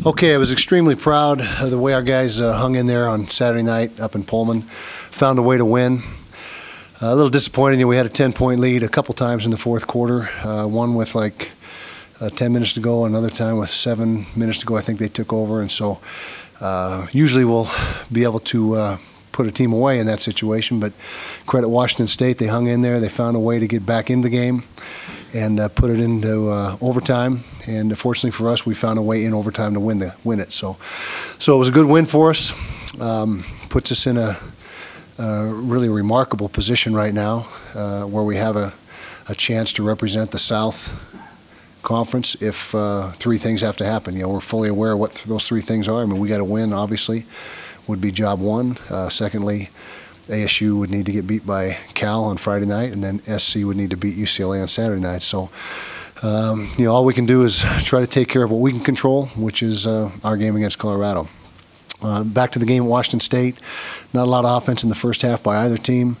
Okay, I was extremely proud of the way our guys hung in there on Saturday night up in Pullman. Found a way to win. A little disappointing that we had a 10-point lead a couple times in the fourth quarter. One with like 10 minutes to go, another time with 7 minutes to go. I think they took over, and so usually we'll be able to put a team away in that situation, but credit Washington State. They hung in there. They found a way to get back in the game and put it into overtime. And fortunately for us, we found a way in overtime to win it. So it was a good win for us. Puts us in a really remarkable position right now, where we have a chance to represent the South Conference if three things have to happen. You know, we're fully aware of what those three things are. I mean, we got to win, obviously, would be job one. Secondly, ASU would need to get beat by Cal on Friday night, and then SC would need to beat UCLA on Saturday night. So, you know, all we can do is try to take care of what we can control, which is our game against Colorado. Back to the game at Washington State. Not a lot of offense in the first half by either team.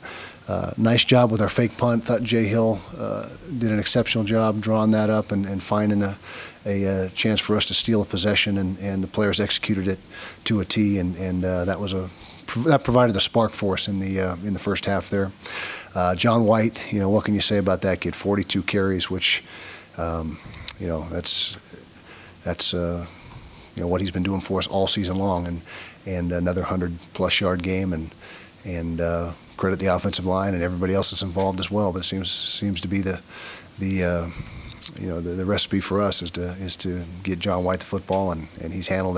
Nice job with our fake punt. Thought Jay Hill did an exceptional job drawing that up and finding a chance for us to steal a possession, and the players executed it to a T, and that provided a spark for us in the first half there. John White, you know, what can you say about that kid? 42 carries, which you know, that's you know what he's been doing for us all season long, and another 100+ yard game, and credit the offensive line and everybody else that's involved as well. But it seems to be the recipe for us is to get John White the football, and he's handled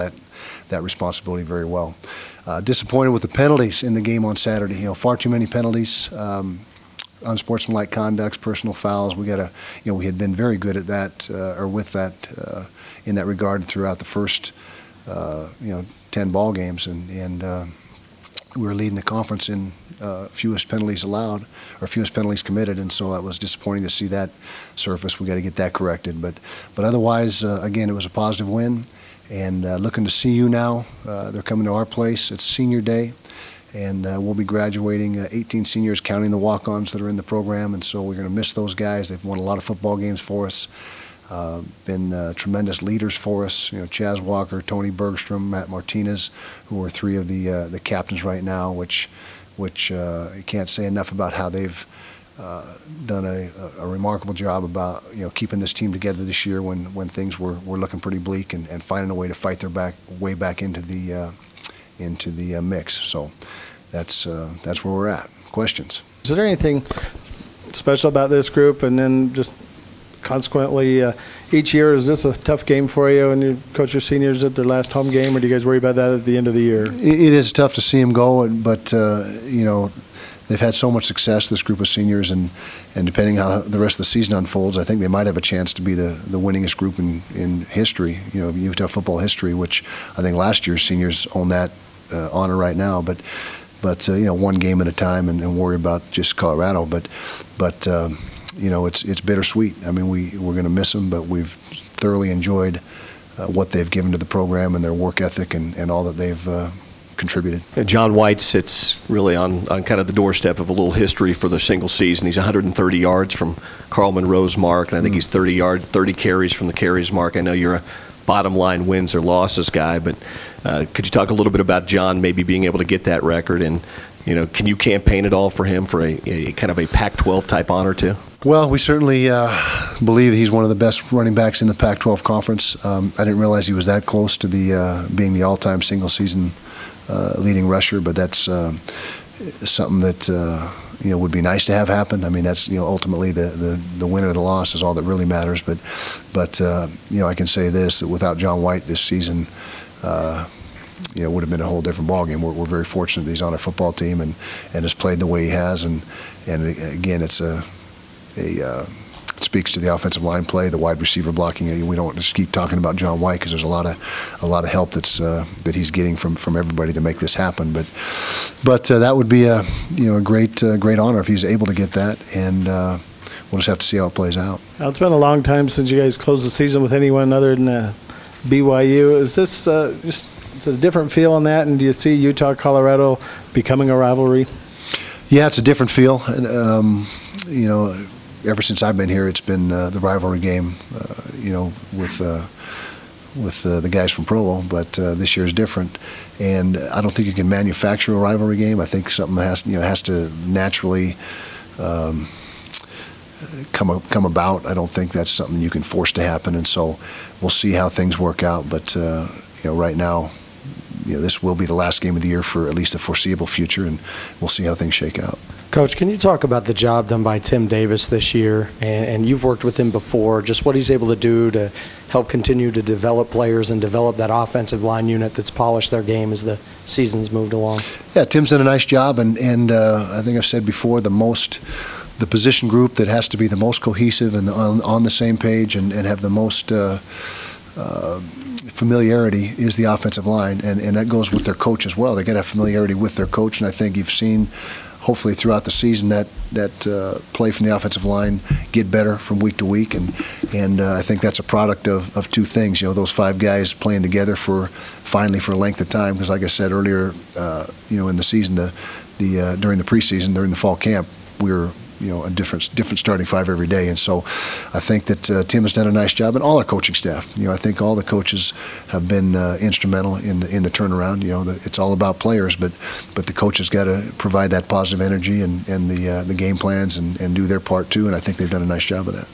that responsibility very well. Disappointed with the penalties in the game on Saturday. You know, far too many penalties, unsportsmanlike conducts, personal fouls. We had been very good at that in that regard throughout the first 10 ball games, and we were leading the conference in fewest penalties allowed, or fewest penalties committed, and so that was disappointing to see that surface. We got to get that corrected, but otherwise, again, it was a positive win, and looking to see you now. They're coming to our place. It's senior day, and we'll be graduating 18 seniors, counting the walk-ons that are in the program, and so we're going to miss those guys. They've won a lot of football games for us. Been tremendous leaders for us. You know, Chaz Walker, Tony Bergstrom, Matt Martinez, who are three of the captains right now, which you can't say enough about how they've done a remarkable job about keeping this team together this year when things were looking pretty bleak, and finding a way to fight their way back into the mix. So that's where we're at. Questions? Is there anything special about this group, and then just consequently, each year, is this a tough game for you and you coach your seniors at their last home game, or do you guys worry about that at the end of the year? It is tough to see them go, but you know, they've had so much success, this group of seniors, and depending how the rest of the season unfolds, I think they might have a chance to be the winningest group in history, Utah football history, which I think last year's seniors own that honor right now. But one game at a time, and worry about just Colorado. But it's bittersweet. I mean, we're going to miss them, but we've thoroughly enjoyed what they've given to the program and their work ethic and all that they've contributed. John White sits really on kind of the doorstep of a little history for the single season. He's 130 yards from Carl Monroe's mark, and I think he's 30 carries from the carries mark. I know you're a bottom line wins or losses guy, but could you talk a little bit about John maybe being able to get that record, and can you campaign at all for him for a kind of a Pac-12 type honor too? Well, we certainly believe he's one of the best running backs in the Pac-12 conference. I didn't realize he was that close to being the all-time single-season leading rusher, but that's something that would be nice to have happen. I mean, that's ultimately the win or the loss is all that really matters. But I can say this, that without John White this season, would have been a whole different ballgame. We're very fortunate that he's on our football team and has played the way he has, and again, it speaks to the offensive line play, the wide receiver blocking. We don't just keep talking about John White because there's a lot of help that he's getting from everybody to make this happen. But that would be a great honor if he's able to get that, and we'll just have to see how it plays out. Now, it's been a long time since you guys closed the season with anyone other than BYU. Is this it's a different feel on that, and do you see Utah-Colorado becoming a rivalry? Yeah, it's a different feel. Ever since I've been here, it's been the rivalry game, with the guys from Provo, but this year is different. And I don't think you can manufacture a rivalry game. I think something has to naturally come about. I don't think that's something you can force to happen. And so we'll see how things work out. But right now, this will be the last game of the year for at least a foreseeable future, and we'll see how things shake out. Coach, can you talk about the job done by Tim Davis this year? And you've worked with him before, just what he's able to do to help continue to develop players and develop that offensive line unit that's polished their game as the season's moved along. Yeah, Tim's done a nice job, and I think I've said before, the position group that has to be the most cohesive and on the same page and have the most familiarity is the offensive line, and that goes with their coach as well. They got to have familiarity with their coach, and I think you've seen, hopefully throughout the season, that play from the offensive line get better from week to week, and I think that's a product of two things. Those five guys playing together finally for a length of time, because like I said earlier, in the season, during the preseason, during the fall camp, we were a different starting five every day. And so I think that Tim has done a nice job, and all our coaching staff. I think all the coaches have been instrumental in the turnaround. It's all about players, but the coaches got to provide that positive energy and the game plans and do their part too, and I think they've done a nice job of that.